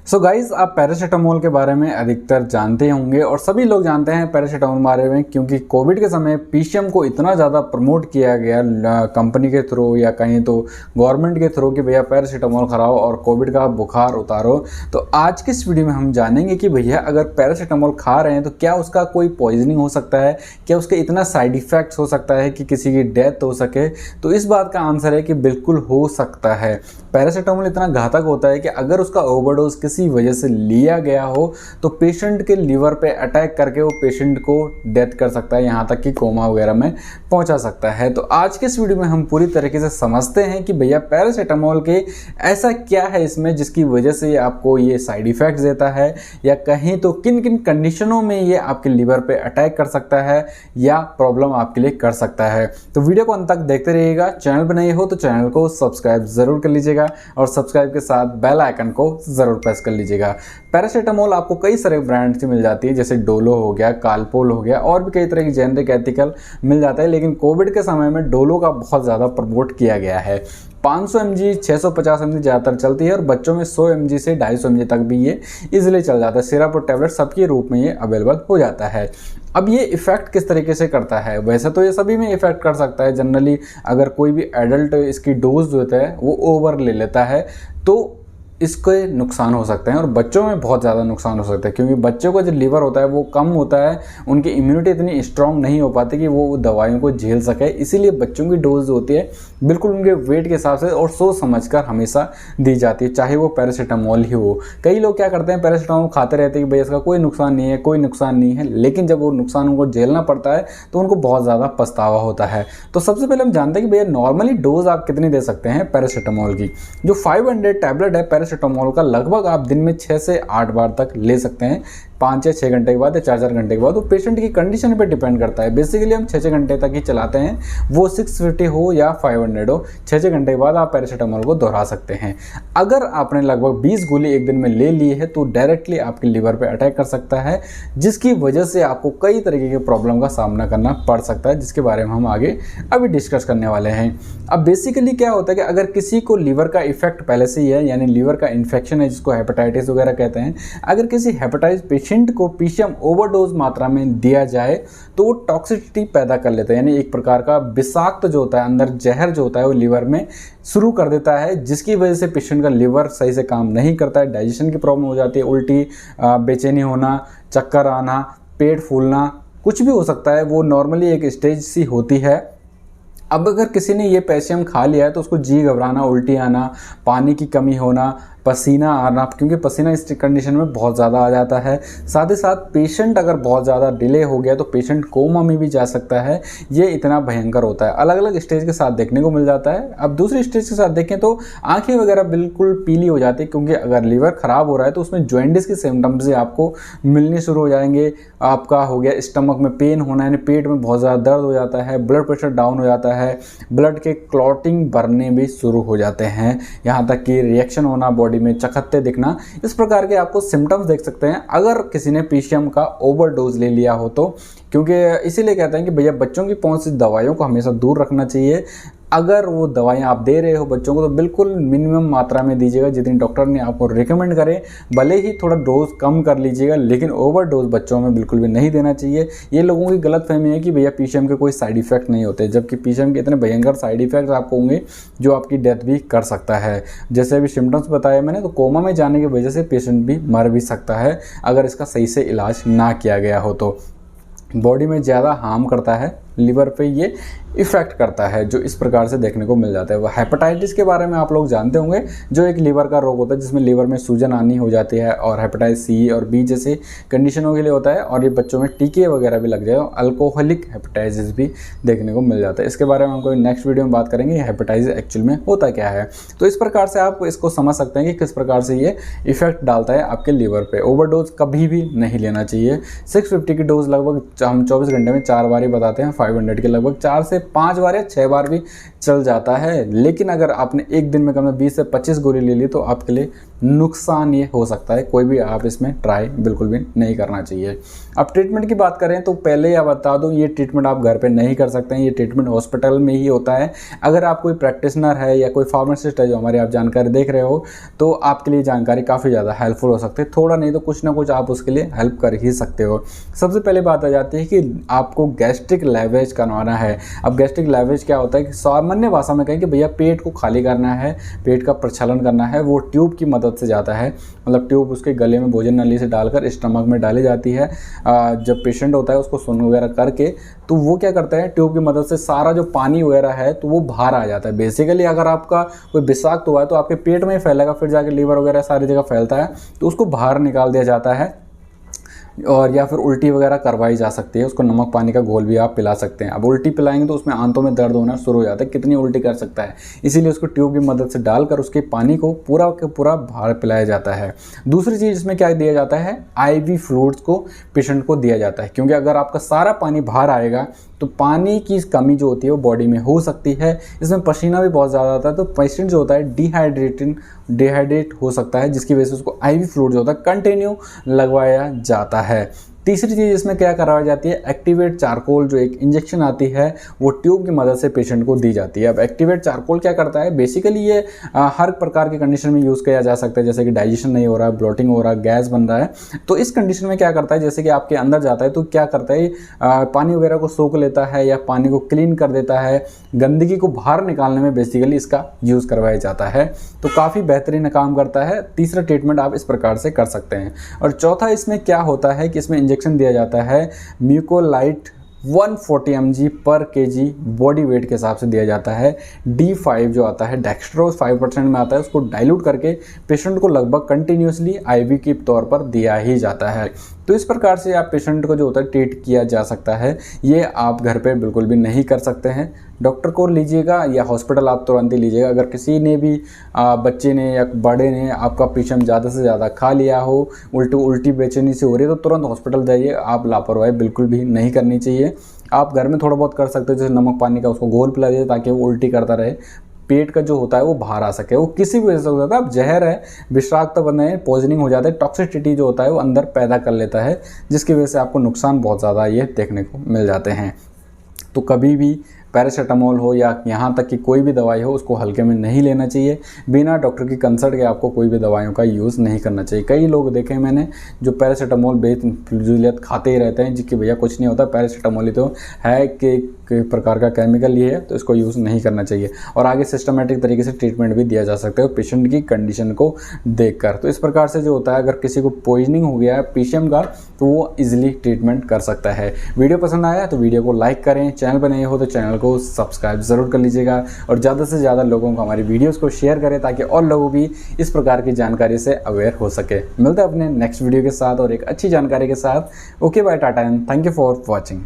So guys आप paracetamol के बारे में अधिकतर जानते होंगे और सभी लोग जानते हैं पैरासीटामोल के बारे में, क्योंकि कोविड के समय पीसीएम को इतना ज़्यादा प्रमोट किया गया कंपनी के थ्रू या कहीं तो गवर्नमेंट के थ्रू कि भैया पैरासीटामोल खाओ और कोविड का बुखार उतारो। तो आज की इस वीडियो में हम जानेंगे कि भैया अगर पैरासीटामोल खा रहे हैं तो क्या उसका कोई पॉइजनिंग हो सकता है, क्या उसके इतना साइड इफेक्ट्स हो सकता है कि किसी की डेथ हो सके। तो इस बात का आंसर है कि बिल्कुल हो सकता है। पैरासीटामोल इतना घातक होता है कि अगर उसका ओवरडोज किसी वजह से लिया गया हो तो पेशेंट के लीवर पे अटैक करके वो पेशेंट को डेथ कर सकता है, यहाँ तक कि कोमा वगैरह में पहुंचा सकता है। तो आज के इस वीडियो में हम पूरी तरीके से समझते हैं कि भैया पैरासीटामोल के ऐसा क्या है इसमें जिसकी वजह से आपको ये साइड इफेक्ट देता है, या कहीं तो किन किन कंडीशनों में ये आपके लीवर पे अटैक कर सकता है या प्रॉब्लम आपके लिए कर सकता है। तो वीडियो को अंत तक देखते रहिएगा। चैनल पर नए हो तो चैनल को सब्सक्राइब जरूर कर लीजिएगा और सब्सक्राइब के साथ बेल आइकन को जरूर प्रेस कर लीजिएगा। पैरासीटामोल आपको कई सारे ब्रांड से मिल जाती है, जैसे डोलो हो गया, कालपोल हो गया और भी कई तरह की जेनरिक एथिकल मिल जाता है, लेकिन कोविड के समय में डोलो का बहुत ज़्यादा प्रमोट किया गया है। 500 mg 650 mg ज़्यादातर चलती है और बच्चों में 100 mg से 250 mg तक भी ये इजीली चल जाता है। सिरप और टैबलेट सबके रूप में ये अवेलेबल हो जाता है। अब ये इफेक्ट किस तरीके से करता है, वैसे तो ये सभी में इफेक्ट कर सकता है। जनरली अगर कोई भी एडल्ट इसकी डोज जो होता है वो ओवर ले लेता है तो इसके नुकसान हो सकते हैं और बच्चों में बहुत ज़्यादा नुकसान हो सकता है, क्योंकि बच्चों का जो लीवर होता है वो कम होता है, उनकी इम्यूनिटी इतनी स्ट्रांग नहीं हो पाती कि वो दवाइयों को झेल सके। इसीलिए बच्चों की डोज होती है बिल्कुल उनके वेट के हिसाब से और सोच समझकर हमेशा दी जाती है, चाहे वो पैरासीटामोल ही हो। कई लोग क्या करते हैं, पैरासीटामोल खाते रहते हैं कि भाई इसका कोई नुकसान नहीं है, कोई नुकसान नहीं है, लेकिन जब वो नुकसान उनको झेलना पड़ता है तो उनको बहुत ज़्यादा पछतावा होता है। तो सबसे पहले हम जानते हैं कि भैया नॉर्मली डोज आप कितनी दे सकते हैं पैरासीटामोल की। जो 500 टैबलेट है पैरासीटामोल का, लगभग आप दिन में 6 से 8 बार तक ले सकते हैं, 5 या 6 घंटे के बाद या 4 घंटे के बाद। वो पेशेंट की कंडीशन पे डिपेंड करता है। बेसिकली हम 6 घंटे तक ही चलाते हैं, वो 650 हो या 500 हो, 6 घंटे के बाद आप पैरासीटामोल को दोहरा सकते हैं। अगर आपने लगभग 20 गोली एक दिन में ले ली है तो डायरेक्टली आपके लीवर पे अटैक कर सकता है, जिसकी वजह से आपको कई तरीके के प्रॉब्लम का सामना करना पड़ सकता है, जिसके बारे में हम आगे अभी डिस्कस करने वाले हैं। अब बेसिकली क्या होता है कि अगर किसी को लीवर का इफेक्ट पहले से ही है, यानी लीवर का इन्फेक्शन है जिसको हेपेटाइटिस वगैरह कहते हैं, अगर किसी हेपेटाइटिस पेशेंट को पीसीएम ओवरडोज मात्रा में दिया जाए तो वो टॉक्सिसिटी पैदा कर लेता है, यानी एक प्रकार का विषाक्त जो होता है, अंदर जहर जो होता है वो लीवर में शुरू कर देता है, जिसकी वजह से पेशेंट का लीवर सही से काम नहीं करता है, डाइजेशन की प्रॉब्लम हो जाती है, उल्टी, बेचैनी होना, चक्कर आना, पेट फूलना, कुछ भी हो सकता है। वो नॉर्मली एक स्टेज सी होती है। अब अगर किसी ने ये पीसीएम खा लिया है तो उसको जी घबराना, उल्टी आना, पानी की कमी होना, पसीना आना, क्योंकि पसीना इस कंडीशन में बहुत ज़्यादा आ जाता है। साथ ही साथ पेशेंट अगर बहुत ज़्यादा डिले हो गया तो पेशेंट कोमा में भी जा सकता है। ये इतना भयंकर होता है। अलग अलग स्टेज के साथ देखने को मिल जाता है। अब दूसरी स्टेज के साथ देखें तो आंखें वगैरह बिल्कुल पीली हो जाती है, क्योंकि अगर लीवर ख़राब हो रहा है तो उसमें जॉइंटिस के सिम्टम्स भी आपको मिलने शुरू हो जाएंगे। आपका हो गया स्टमक में पेन होना, यानी पेट में बहुत ज़्यादा दर्द हो जाता है, ब्लड प्रेशर डाउन हो जाता है, ब्लड के क्लॉटिंग भरने भी शुरू हो जाते हैं, यहाँ तक कि रिएक्शन होना, बॉडी में चकत्ते दिखना, इस प्रकार के आपको सिम्टम्स देख सकते हैं अगर किसी ने पीसीएम का ओवरडोज ले लिया हो तो। क्योंकि इसीलिए कहते हैं कि भैया बच्चों की पहुंच से दवाइयों को हमेशा दूर रखना चाहिए। अगर वो दवाइयाँ आप दे रहे हो बच्चों को तो बिल्कुल मिनिमम मात्रा में दीजिएगा, जितनी डॉक्टर ने आपको रिकमेंड करे। भले ही थोड़ा डोज कम कर लीजिएगा, लेकिन ओवर डोज बच्चों में बिल्कुल भी नहीं देना चाहिए। ये लोगों की गलतफहमी है कि भैया पीसीएम के कोई साइड इफेक्ट नहीं होते, जबकि पीसीएम के इतने भयंकर साइड इफेक्ट्स आपको होंगे जो आपकी डेथ भी कर सकता है। जैसे अभी सिम्टम्स बताए मैंने, तो कोमा में जाने की वजह से पेशेंट भी मर भी सकता है अगर इसका सही से इलाज ना किया गया हो तो। बॉडी में ज़्यादा हार्म करता है, लीवर पे ये इफ़ेक्ट करता है, जो इस प्रकार से देखने को मिल जाता है। वह हेपेटाइटिस के बारे में आप लोग जानते होंगे, जो एक लीवर का रोग होता है जिसमें लीवर में सूजन आनी हो जाती है, और हेपेटाइटिस सी और बी जैसे कंडीशनों के लिए होता है, और ये बच्चों में टीके वगैरह भी लग जाए। अल्कोहलिक हेपेटाइटिस भी देखने को मिल जाता है। इसके बारे में हम कोई नेक्स्ट वीडियो में बात करेंगे, हेपेटाइटिस एक्चुअल में होता क्या है। तो इस प्रकार से आप इसको समझ सकते हैं कि किस प्रकार से ये इफेक्ट डालता है आपके लीवर पे। ओवरडोज कभी भी नहीं लेना चाहिए। 650 की डोज लगभग हम 24 घंटे में 4 बार ही बताते हैं। 500 के लगभग 4 से 5 बार या 6 बार भी चल जाता है। लेकिन अगर आपने एक दिन में कम से 20 से 25 गोली ले ली तो आपके लिए नुकसान ये हो सकता है। कोई भी आप इसमें ट्राई बिल्कुल भी नहीं करना चाहिए। अब ट्रीटमेंट की बात करें तो पहले या बता दूं, ये ट्रीटमेंट आप घर पे नहीं कर सकते हैं, ये ट्रीटमेंट हॉस्पिटल में ही होता है। अगर आप कोई प्रैक्टिशनर है या कोई फार्मासिस्ट है जो हमारी आप जानकारी देख रहे हो, तो आपके लिए जानकारी काफ़ी ज़्यादा हेल्पफुल हो सकती है। थोड़ा नहीं तो कुछ ना कुछ आप उसके लिए हेल्प कर ही सकते हो। सबसे पहले बात आ जाती है कि आपको गैस्ट्रिक लैवेज करवाना है। अब गैस्ट्रिक लैवेज क्या होता है कि सामान्य भाषा में कहें कि भैया पेट को खाली करना है, पेट का प्रक्षालन करना है, वो ट्यूब की मदद से जाता है। मतलब ट्यूब उसके गले में भोजन नली से डालकर स्टमक में डाली जाती है। जब पेशेंट होता है उसको सुन वगैरह करके, तो वो क्या करता है, ट्यूब की मदद से सारा जो पानी वगैरह है तो वो बाहर आ जाता है। बेसिकली अगर आपका कोई विषाक्त हुआ है तो आपके पेट में ही फैलेगा, फिर जाके लीवर वगैरह सारी जगह फैलता है, तो उसको बाहर निकाल दिया जाता है। और या फिर उल्टी वगैरह करवाई जा सकती है, उसको नमक पानी का घोल भी आप पिला सकते हैं। अब उल्टी पिलाएंगे तो उसमें आंतों में दर्द होना शुरू हो जाता है, कितनी उल्टी कर सकता है, इसीलिए उसको ट्यूब की मदद से डालकर उसके पानी को पूरा के पूरा बाहर पिलाया जाता है। दूसरी चीज़ इसमें क्या दिया जाता है, IV फ्लूइड्स को पेशेंट को दिया जाता है, क्योंकि अगर आपका सारा पानी बाहर आएगा तो पानी की कमी जो होती है वो बॉडी में हो सकती है। इसमें पसीना भी बहुत ज़्यादा आता है, तो पेशेंट जो होता है डिहाइड्रेट हो सकता है, जिसकी वजह से उसको IV फ्लूइड जो होता है कंटिन्यू लगवाया जाता है। तीसरी चीज़ इसमें क्या करवाई जाती है, एक्टिवेट चारकोल जो एक इंजेक्शन आती है वो ट्यूब की मदद से पेशेंट को दी जाती है। अब एक्टिवेट चारकोल क्या करता है, बेसिकली ये हर प्रकार के कंडीशन में यूज़ किया जा सकता है, जैसे कि डाइजेशन नहीं हो रहा है, ब्लोटिंग हो रहा है, गैस बन रहा है, तो इस कंडीशन में क्या करता है, जैसे कि आपके अंदर जाता है तो क्या करता है, पानी वगैरह को सोख लेता है या पानी को क्लीन कर देता है, गंदगी को बाहर निकालने में बेसिकली इसका यूज़ करवाया जाता है, तो काफ़ी बेहतरीन काम करता है। तीसरा ट्रीटमेंट आप इस प्रकार से कर सकते हैं। और चौथा इसमें क्या होता है कि इसमें इंजेक्शन दिया जाता है म्यूकोलाइट 140 mg पर kg बॉडी वेट के हिसाब से दिया जाता है। D5 जो आता है डेक्स्ट्रोज 5% में आता है, उसको डाइल्यूट करके पेशेंट को लगभग कंटिन्यूसली IV के तौर पर दिया ही जाता है। तो इस प्रकार से आप पेशेंट को जो होता है ट्रीट किया जा सकता है। ये आप घर पे बिल्कुल भी नहीं कर सकते हैं, डॉक्टर को लीजिएगा या हॉस्पिटल आप तुरंत ही लीजिएगा। अगर किसी ने भी बच्चे ने या बड़े ने आपका पीछम ज़्यादा से ज़्यादा खा लिया हो, उल्टी बेचैनी से हो रही है, तो तुरंत हॉस्पिटल जाइए। आप लापरवाही बिल्कुल भी नहीं करनी चाहिए। आप घर में थोड़ा बहुत कर सकते हो, जैसे नमक पानी का उसको घोल पिला दीजिए ताकि वो उल्टी करता रहे, पेट का जो होता है वो बाहर आ सके। वो किसी भी वजह से हो जाता है, अब जहर है, विषाक्त बने हैं, पॉइजनिंग हो जाता है, टॉक्सिसिटी जो होता है वो अंदर पैदा कर लेता है, जिसकी वजह से आपको नुकसान बहुत ज़्यादा ये देखने को मिल जाते हैं। तो कभी भी पैरासीटामोल हो या यहाँ तक कि कोई भी दवाई हो उसको हल्के में नहीं लेना चाहिए। बिना डॉक्टर की कंसल्ट के आपको कोई भी दवाइयों का यूज़ नहीं करना चाहिए। कई लोग देखे मैंने जो पैरासीटामोल बेफिजूलियत खाते ही रहते हैं, जिसकी भैया कुछ नहीं होता, पैरासीटामोल ही तो है कि प्रकार का केमिकल ही है, तो इसको यूज़ नहीं करना चाहिए। और आगे सिस्टमेटिक तरीके से ट्रीटमेंट भी दिया जा सकता है पेशेंट की कंडीशन को देखकर। तो इस प्रकार से जो होता है, अगर किसी को पॉइजनिंग हो गया है पीसीएम का, तो वो इजीली ट्रीटमेंट कर सकता है। वीडियो पसंद आया तो वीडियो को लाइक करें, चैनल पर नए हो तो चैनल को सब्सक्राइब ज़रूर कर लीजिएगा, और ज़्यादा से ज़्यादा लोगों को हमारी वीडियोस को शेयर करें ताकि और लोग भी इस प्रकार की जानकारी से अवेयर हो सके। मिलते हैं अपने नेक्स्ट वीडियो के साथ और एक अच्छी जानकारी के साथ। Okay bye, tata and thank you for watching.